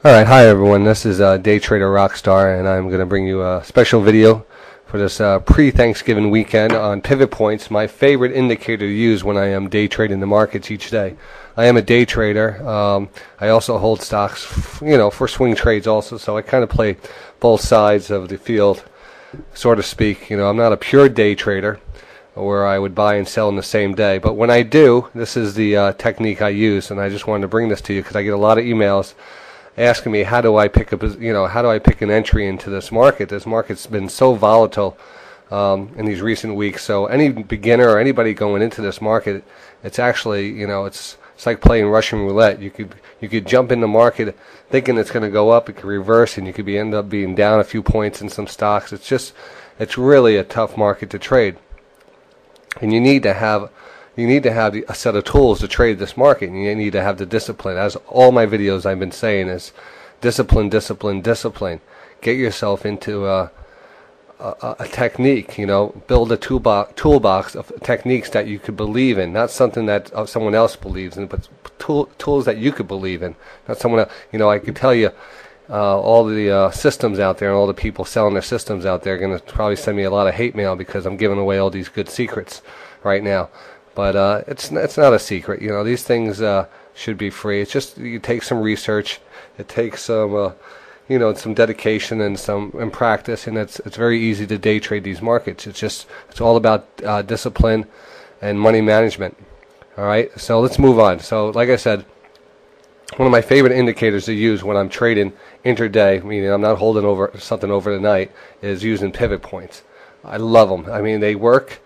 Alright, hi everyone, this is Day Trader Rockstar, and I'm going to bring you a special video for this pre-Thanksgiving weekend on pivot points, my favorite indicator to use when I am day trading the markets each day. I am a day trader. I also hold stocks, for swing trades also, so I kind of play both sides of the field, so to speak. I'm not a pure day trader where I would buy and sell in the same day, but when I do, this is the technique I use, and I just wanted to bring this to you because I get a lot of emails asking me how do I pick an entry into this market. This market's been so volatile in these recent weeks. So any beginner or anybody going into this market, it's actually it's like playing Russian roulette. You could jump in the market thinking it's going to go up. It could reverse, and you could end up being down a few points in some stocks. It's really a tough market to trade, and you need to have a set of tools to trade this market, and you need to have the discipline. As all my videos I've been saying is discipline, discipline, discipline. Get yourself into a technique, build a toolbox of techniques that you could believe in, not something that someone else believes in, but tools that you could believe in, not someone else. I could tell you all the systems out there and all the people selling their systems out there are going to probably send me a lot of hate mail because I'm giving away all these good secrets right now. But it's not a secret. These things should be free. It's just you take some research, it takes some some dedication and some practice, and it's very easy to day trade these markets. It's all about discipline and money management. All right, so let's move on. So like I said, one of my favorite indicators to use when I'm trading intraday, meaning I'm not holding over something over the night, is using pivot points. I love them. I mean, they work.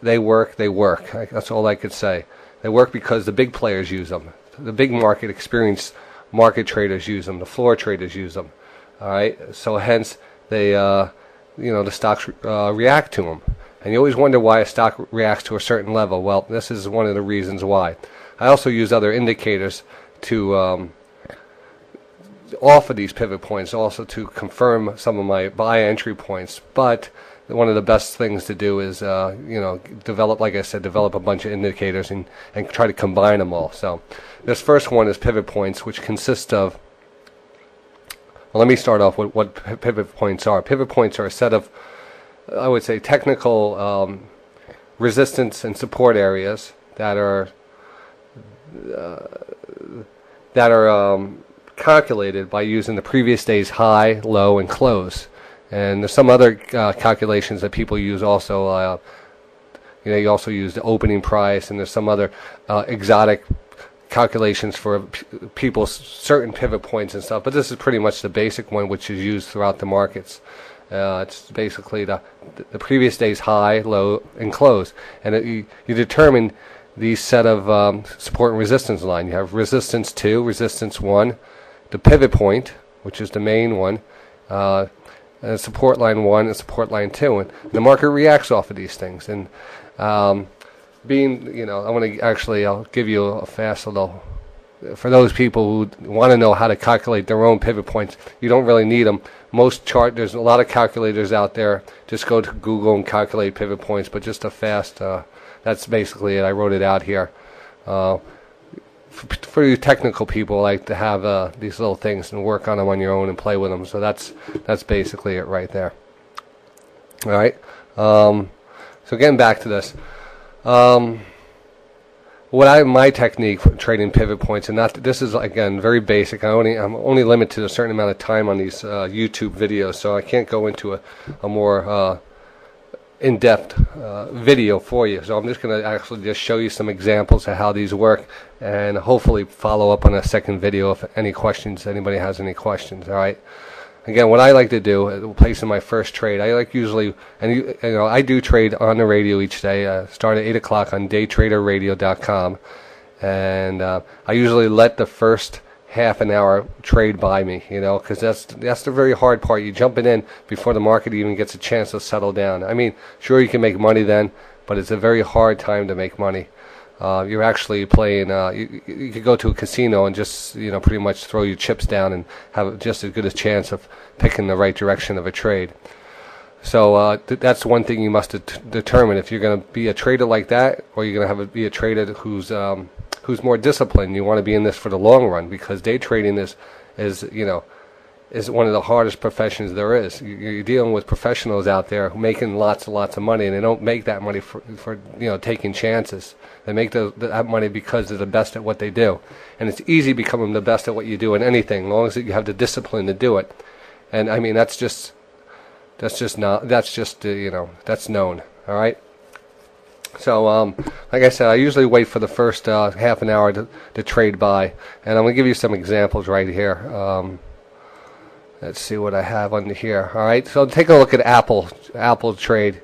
They work. That's all I could say. They work because the big players use them. The big market experienced market traders use them. The floor traders use them. All right. So hence they, the stocks react to them. And you always wonder why a stock reacts to a certain level. Well, this is one of the reasons why. I also use other indicators to offer these pivot points, also to confirm some of my buy entry points. But one of the best things to do is, develop a bunch of indicators and try to combine them all. So this first one is pivot points, which consist of, well, let me start off with what pivot points are. Pivot points are a set of, I would say, technical resistance and support areas that are calculated by using the previous day's high, low, and close. And there's some other calculations that people use also. You also use the opening price, and there's some other exotic calculations for people's certain pivot points and stuff. But this is pretty much the basic one, which is used throughout the markets. It's basically the previous day's high, low, and close. And you determine these set of support and resistance line. You have resistance 2, resistance 1, the pivot point, which is the main one, support line 1 and support line 2, and the market reacts off of these things. And I'll give you a fast little, for those people who want to know how to calculate their own pivot points. You don't really need them. There's a lot of calculators out there. Just go to Google and calculate pivot points, but just a fast, that's basically it. I wrote it out here. For you technical people, like to have these little things and work on them on your own and play with them. So that's basically it right there. All right. So getting back to this, my technique for trading pivot points, and this is again very basic. I'm only limited to a certain amount of time on these YouTube videos, so I can't go into a more in-depth video for you. So I'm just going to actually just show you some examples of how these work, and hopefully follow up on a second video if anybody has any questions. All right. Again, what I like to do, placing my first trade, I like usually, and I do trade on the radio each day. Start at 8 o'clock on daytraderradio.com, and I usually let the first half an hour trade by me, because that's the very hard part. You jumping in before the market even gets a chance to settle down. I mean, sure, you can make money then, but it's a very hard time to make money. You're actually playing, you could go to a casino and just, pretty much throw your chips down and have just as good a chance of picking the right direction of a trade. So that's one thing you must determine if you're going to be a trader like that, or you're going to be a trader who's more disciplined. You want to be in this for the long run, because day trading is is, you know, is one of the hardest professions there is. You're dealing with professionals out there who making lots and lots of money, and they don't make that money for you know, taking chances. They make that money because they're the best at what they do, and it's easy becoming the best at what you do in anything, as long as you have the discipline to do it. And I mean, that's just you know, that's known. All right. So, like I said, I usually wait for the first half an hour to trade by, and I'm gonna give you some examples right here. Let's see what I have under here. All right, so take a look at Apple trade.